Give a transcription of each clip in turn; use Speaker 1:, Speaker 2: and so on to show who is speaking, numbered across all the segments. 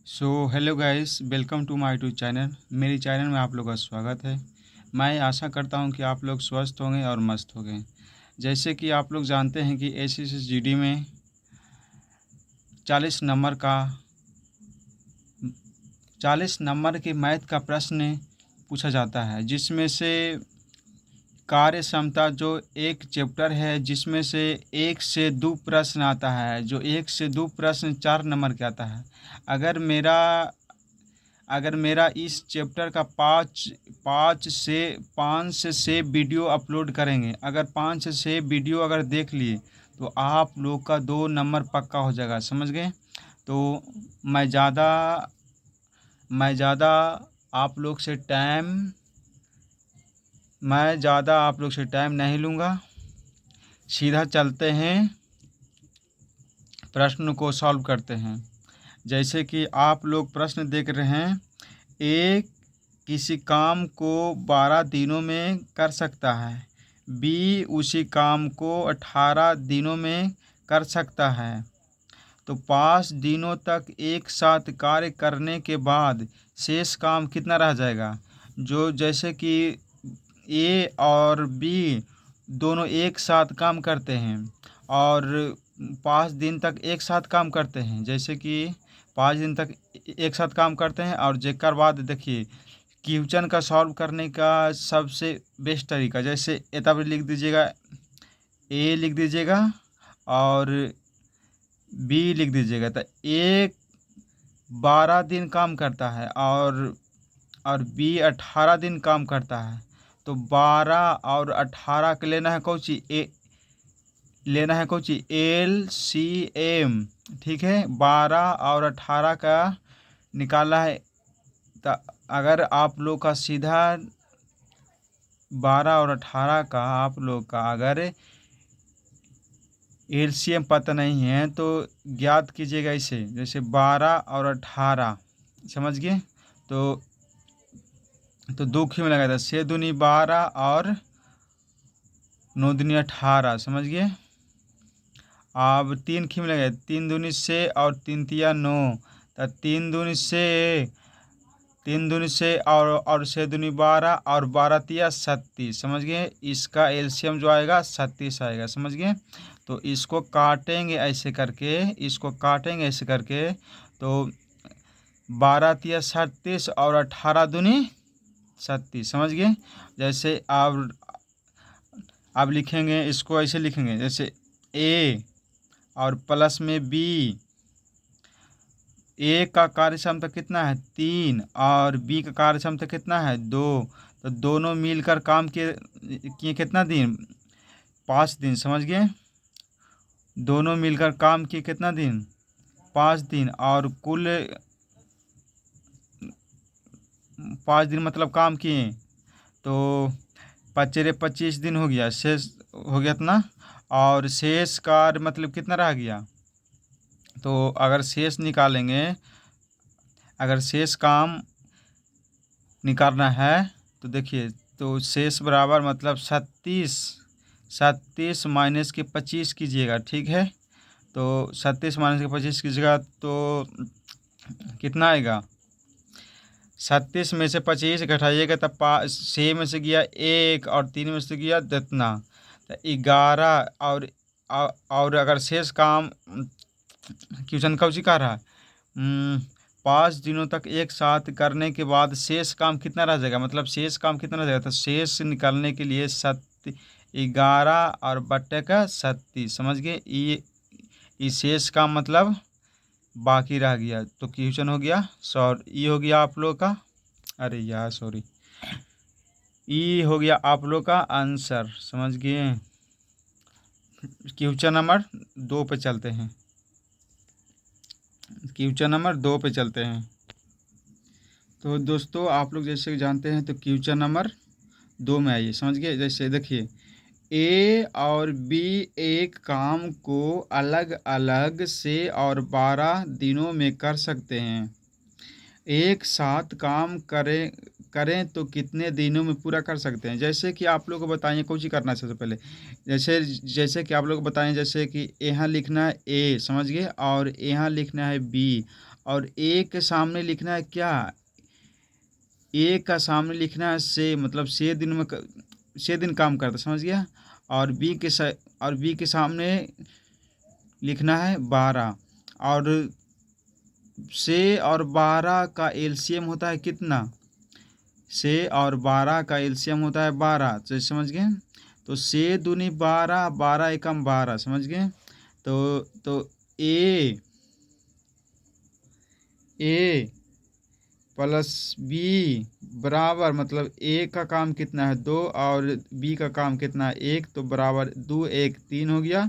Speaker 1: Hello guys, welcome to my YouTube channel. मेरी channel में आप लोग का स्वागत है। मैं आशा करता हूं कि आप लोग स्वस्थ होंगे और मस्त होंगे। जैसे कि आप लोग जानते हैं कि एसएसजीडी में 40 नंबर का 40 नंबर के मैथ का प्रश्न पूछा जाता है, जिसमें से कार्य क्षमता जो एक चैप्टर है, जिसमें से 1 से 2 प्रश्न आता है। जो 1 से 2 प्रश्न 4 नंबर के आता है। अगर मेरा अगर मेरा इस चैप्टर का पाँच से 6 वीडियो अपलोड करेंगे, अगर 5 से 6 वीडियो अगर देख लिए तो आप लोग का 2 नंबर पक्का हो जाएगा, समझ गए। तो मैं ज़्यादा मैं ज़्यादा आप लोग से टाइम मैं ज़्यादा आप लोग से टाइम नहीं लूँगा। सीधा चलते हैं, प्रश्न को सॉल्व करते हैं। जैसे कि आप लोग प्रश्न देख रहे हैं, एक किसी काम को 12 दिनों में कर सकता है, बी उसी काम को 18 दिनों में कर सकता है, तो 5 दिनों तक एक साथ कार्य करने के बाद शेष काम कितना रह जाएगा। जो जैसे कि ए और बी दोनों एक साथ काम करते हैं और 5 दिन तक एक साथ काम करते हैं। जैसे कि 5 दिन तक एक साथ काम करते हैं और जेकर बाद देखिए क्वेश्चन का सॉल्व करने का सबसे बेस्ट तरीका, जैसे तब लिख दीजिएगा, ए लिख दीजिएगा और बी लिख दीजिएगा। तो एक 12 दिन काम करता है और बी 18 दिन काम करता है, तो 12 और 18 के लेना है कौची LCM। ठीक है, 12 और 18 का निकाला है। तो अगर आप लोग का सीधा 12 और 18 का आप लोग का अगर LCM पता नहीं है तो ज्ञात कीजिएगा इसे, जैसे 12 और 18 समझ गए। तो 2 क्यों लगा था, 6 दूनी 12 और 9 दूनी 18 समझ गए। अब 3 क्यों लगा, 3 दूनी से और 3 तिया 9, तो 3 दूनी से और 6 दूनी 12 और 12 तिया 37 समझ गए। इसका एलसीएम जो आएगा 37 आएगा, समझ गए। तो इसको काटेंगे ऐसे करके, तो 12 तिया 37 और 18 दूनी 37 समझ गए। जैसे अब लिखेंगे, इसको ऐसे लिखेंगे, जैसे ए और प्लस में बी। ए का कार्य क्षमता कितना है 3 और बी का कार्य क्षमता कितना है 2, तो दोनों मिलकर काम किए कितना दिन 5 दिन समझ गए। दोनों मिलकर काम किए कितना दिन 5 दिन, और कुल 5 दिन मतलब काम किए, तो 25 दिन हो गया, शेष हो गया इतना। और शेष कार्य मतलब कितना रह गया, तो अगर शेष काम निकालना है तो देखिए, तो शेष बराबर मतलब 37 माइनस के 25 कीजिएगा, ठीक है। तो 37 माइनस के 25 कीजिएगा तो कितना आएगा, 37 में से 25 घटाइएगा तब 6 में से गया 1 और 3 में से गया इतना, तो 11 और अगर शेष काम क्वेश्चन कब सिखा रहा है 5 दिनों तक एक साथ करने के बाद शेष काम कितना रह जाएगा, मतलब शेष काम कितना रह जाएगा। तो शेष निकालने के लिए 11 और बट्टे का 37 समझ गए। ये शेष काम मतलब बाकी रह गया, तो क्वेश्चन हो गया ये हो गया आप लोग का, अरे यार सॉरी, ये हो गया आप लोग का आंसर, समझ गए। क्वेश्चन नंबर 2 पे चलते हैं। तो दोस्तों आप लोग जैसे जानते हैं, तो क्वेश्चन नंबर 2 में आइए, समझ गए। जैसे देखिए, ए और बी एक काम को अलग अलग से और 12 दिनों में कर सकते हैं। एक साथ काम करें तो कितने दिनों में पूरा कर सकते हैं। जैसे कि आप लोग को बताइए कौन सी करना है सबसे पहले। जैसे जैसे कि आप लोग को बताएं, जैसे कि यहाँ लिखना है ए, समझ गए, और यहाँ लिखना है बी, और ए के सामने लिखना है क्या, ए का सामने लिखना है से, मतलब से दिन में से दिन काम करता, समझ गया। और बी के सामने लिखना है 12, और से और 12 का एलसीएम होता है कितना, से और 12 का एलसीएम होता है 12, तो समझ गए। तो से दूनी 12, 12 एकम 12, समझ गए। तो ए प्लस बी बराबर, मतलब ए का काम कितना है 2 और बी का काम कितना है 1, तो बराबर 2 1 3 हो गया।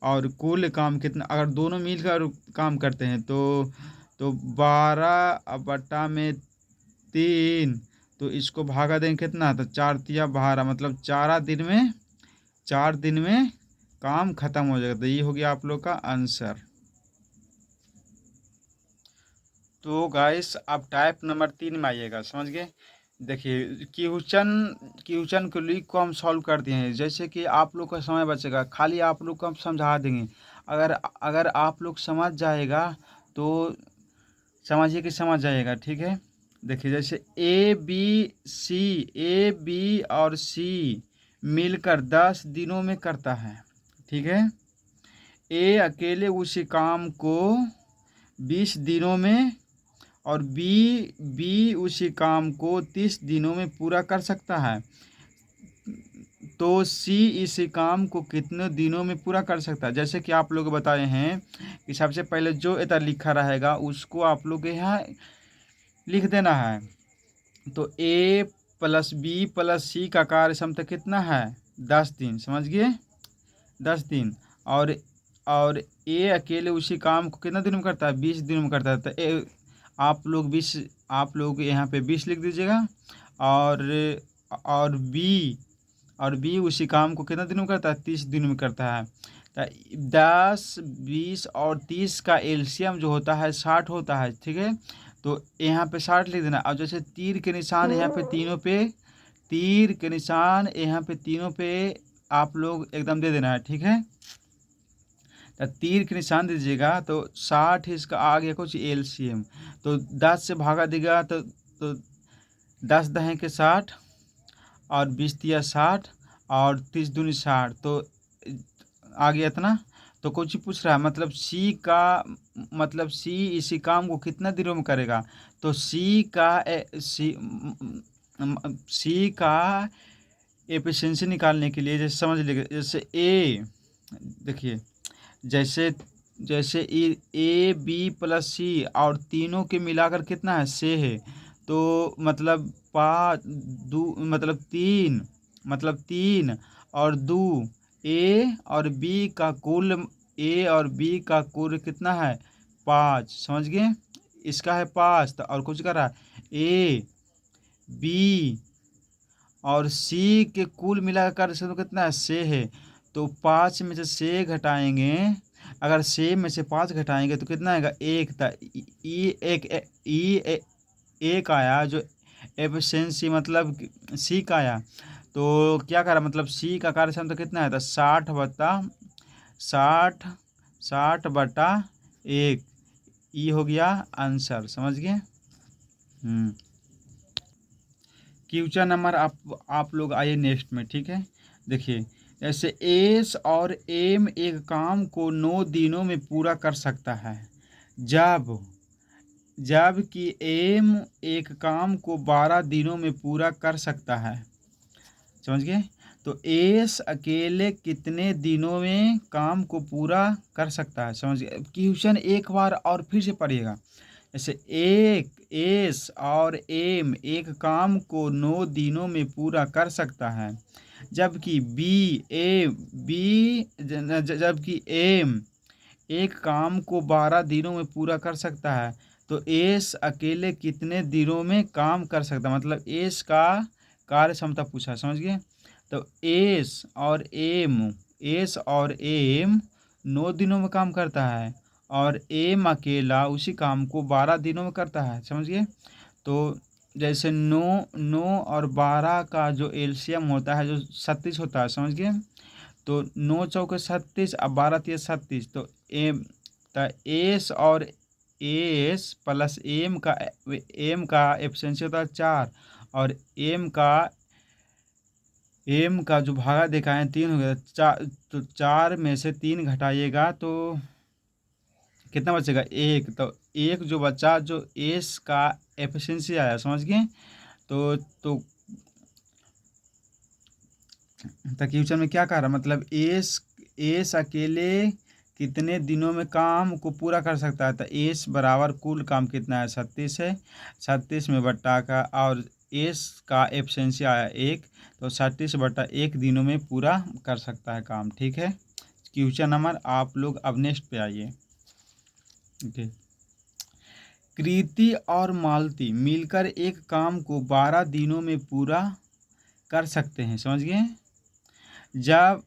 Speaker 1: और कुल काम कितना, अगर दोनों मिलकर काम करते हैं तो 12/3, तो इसको भागा देंगे कितना, तो 4 तिया 12, मतलब 4 दिन में काम खत्म हो जाएगा। तो ये हो गया आप लोग का आंसर। तो गाइस आप टाइप नंबर 3 में आइएगा, समझ गए। देखिए क्वेश्चन के लिए को हम सॉल्व कर दिए हैं। जैसे कि आप लोग का समय बचेगा, खाली आप लोग को हम समझा देंगे। अगर अगर आप लोग समझ जाएगा तो समझिए कि समझ जाएगा, ठीक है। देखिए जैसे ए बी और सी मिलकर 10 दिनों में करता है, ठीक है। ए अकेले उसी काम को 20 दिनों में, और बी उसी काम को 30 दिनों में पूरा कर सकता है। तो सी इसी काम को कितने दिनों में पूरा कर सकता है। जैसे कि आप लोग बताए हैं कि सबसे पहले जो इधर लिखा रहेगा उसको आप लोग यहाँ लिख देना है। तो ए प्लस बी प्लस सी का कार्य क्षमता कितना है 10 दिन, समझ गए, 10 दिन। और ए अकेले उसी काम को कितना दिन में करता है 20 दिन में करता है। तो आप लोग यहाँ पे 20 लिख दीजिएगा। और और बी उसी काम को कितना दिन में करता है 30 दिन में करता है। तो 10 20 और 30 का एलसीएम जो होता है 60 होता है, ठीक है। तो यहाँ पे 60 लिख देना। और जैसे तीर के निशान यहाँ पे तीनों पे आप लोग एकदम दे देना है, ठीक है। तो तीर के निशान दीजिएगा तो 60 इसका आ गया कुछ एलसीएम। तो 10 से भागा देगा तो 10 दहें के 60, और 20 तिया 60, और 30 दूनी 60, तो आ गया इतना। तो कुछ पूछ रहा है, मतलब सी इसी काम को कितना दिनों में करेगा। तो सी का एफिशिएंसी निकालने के लिए जैसे समझ लीजिए, जैसे ए, देखिए जैसे ए बी प्लस सी और तीनों के मिलाकर कितना है से है। तो मतलब 3 और 2 ए और बी का कुल कितना है 5, समझ गए। इसका है 5, तो और कुछ कर रहा है ए बी और सी के कुल मिलाकर से तो कितना है से है। तो 5 में से से घटाएंगे, अगर से में से 5 घटाएंगे तो कितना आएगा 1 था। एक आया जो एफिशिएंसी, मतलब सी का आया। तो क्या करा, मतलब सी का कार्य क्षमता कितना है, तो 60/1, ये हो गया आंसर, समझ गए। क्वेश्चन नंबर आप लोग आइए नेक्स्ट में, ठीक है। देखिए जैसे एस और एम एक काम को 9 दिनों में पूरा कर सकता है, जबकि एम एक काम को 12 दिनों में पूरा कर सकता है, समझ गए। तो एस अकेले कितने दिनों में काम को पूरा कर सकता है, समझ गए। क्वेश्चन एक बार और फिर से पढ़िएगा। जैसे एस और एम एक काम को 9 दिनों में पूरा कर सकता है, जबकि जबकि एम एक काम को 12 दिनों में पूरा कर सकता है। तो एस अकेले कितने दिनों में काम कर सकता है, मतलब एस का कार्य क्षमता पूछा, समझ गए। तो एस और एम 9 दिनों में काम करता है, और एम अकेला उसी काम को 12 दिनों में करता है, समझ गए। तो जैसे 9 और 12 का जो एलसीएम होता है जो 36 होता है, समझ गए। तो 9 चौके 36 और 12 तिया 36, तो एस और एस प्लस एम का एफिशिएंसी होता है 4, और एम का जो भागा देखा है 3 हो गया। 4, तो 4 में से 3 घटाइएगा तो कितना बचेगा 1। तो एक जो बचा जो एस का एफिशिएंसी आया, समझ गए। तो क्वेश्चन में क्या कह रहा है, मतलब एस अकेले कितने दिनों में काम को पूरा कर सकता है। तो एस बराबर कुल काम कितना है 36 है, 36 में बट्टा का, और एस का एफिशिएंसी आया 1, तो 36/1 दिनों में पूरा कर सकता है काम। ठीक है। क्वेश्चन नंबर आप लोग अब नेक्स्ट पे आइए। ओके। कृति और मालती मिलकर एक काम को 12 दिनों में पूरा कर सकते हैं, समझ गए। जब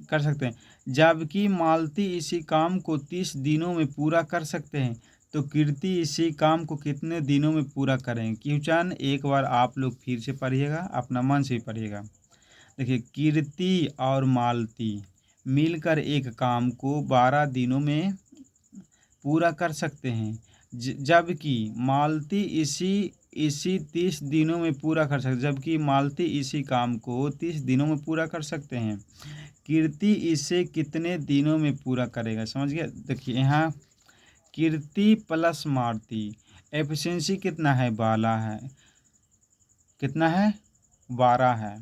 Speaker 1: कर सकते हैं जबकि मालती इसी काम को 30 दिनों में पूरा कर सकते हैं, तो कृति इसी काम को कितने दिनों में पूरा करेंगे। क्वेश्चन एक बार आप लोग फिर से पढ़िएगा, अपना मन से ही पढ़िएगा। देखिए, कृति और मालती मिलकर एक काम को 12 दिनों में पूरा कर सकते हैं, जबकि मालती इसी 30 दिनों में पूरा कर सकते, जबकि मालती इसी काम को 30 दिनों में पूरा कर सकते हैं। कीर्ति इसे कितने दिनों में पूरा करेगा, समझ गया। देखिए यहाँ कीर्ति प्लस मालती एफिशिएंसी कितना है, 12 है, कितना है 12 है,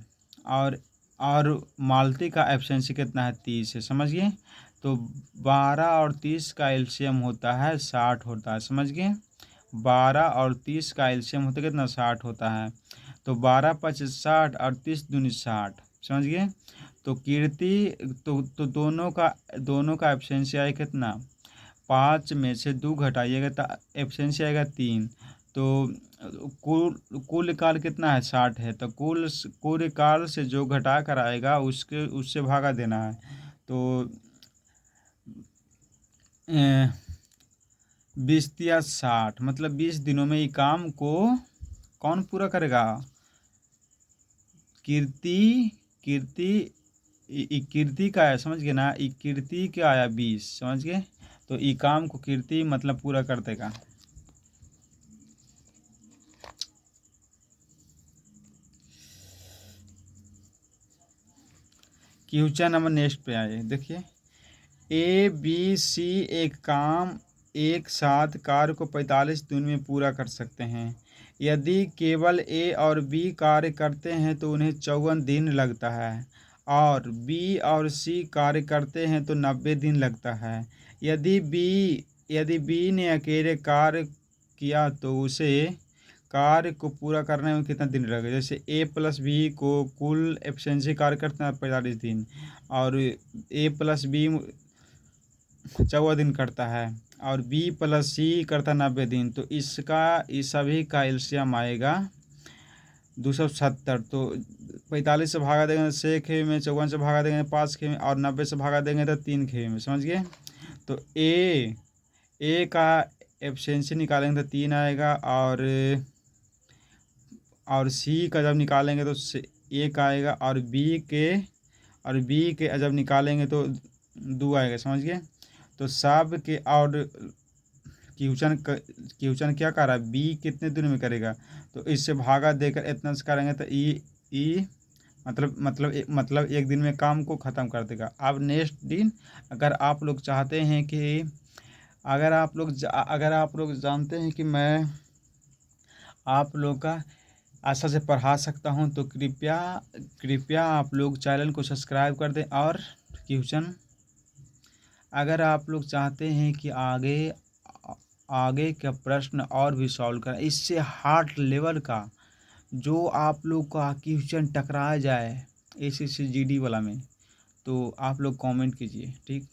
Speaker 1: और मालती का एफिशिएंसी कितना है 30 है, समझ गए। तो 12 और 30 का एलसीएम होता है 60 होता है, समझ गए। 12 और 30 का एलसीएम होता है कितना 60 होता है। तो 12 25 60 और 30 दूनी 60, समझ गए। तो कीर्ति तो दोनों का एफिशिएंसी आएगा कितना, 5 में से 2 घटाइएगा तो एफिशिएंसी आएगा 3। तो कुल काल कितना है 60 है, तो कुल काल से जो घटा कर आएगा उससे भागा देना है। तो 20×60 मतलब 20 दिनों में ये काम को कौन पूरा करेगा, कीर्ति का है, समझ गए ना। कीर्ति क्या आया 20, समझ गए। तो ये काम को कीर्ति मतलब पूरा कर देगा। क्वेश्चन नंबर नेक्स्ट पे आए। देखिए, ए बी सी एक काम एक साथ कार्य को 45 दिन में पूरा कर सकते हैं। यदि केवल ए और बी कार्य करते हैं तो उन्हें 54 दिन लगता है, और बी और सी कार्य करते हैं तो 90 दिन लगता है। यदि बी ने अकेले कार्य किया तो उसे कार्य को पूरा करने में कितना दिन लगेगा। जैसे ए प्लस बी को कुल एफिशिएंसी कार्य करते हैं 45 दिन, और ए प्लस बी 14 दिन करता है, और बी प्लस सी करता 90 दिन। तो इस सभी का एलसीएम आएगा 270। तो 45 से भागा देंगे 6 खेवे में, 54 से भागा देंगे 5 खेवे में, और 90 से भागा देंगे तो 3 खेवे में, समझ गए। तो ए का एफिशिएंसी निकालेंगे तो 3 आएगा, और सी का जब निकालेंगे तो 1 आएगा, और बी के जब निकालेंगे तो 2 आएगा, समझ गए। तो सब के, और क्वेश्चन क्या कर रहा है, बी कितने दिन में करेगा, तो इससे भागा देकर इतना से करेंगे तो ई मतलब 1 दिन में काम को ख़त्म कर देगा। अब नेक्स्ट दिन अगर आप लोग चाहते हैं कि अगर आप लोग जानते हैं कि मैं आप लोग का आशा से पढ़ा सकता हूं, तो कृपया आप लोग चैनल को सब्सक्राइब कर दें। और क्वेश्चन अगर आप लोग चाहते हैं कि आगे का प्रश्न और भी सॉल्व करें, इससे हार्ड लेवल का जो आप लोग का क्वेश्चन टकराया जाए SSC GD वाला में, तो आप लोग कमेंट कीजिए, ठीक।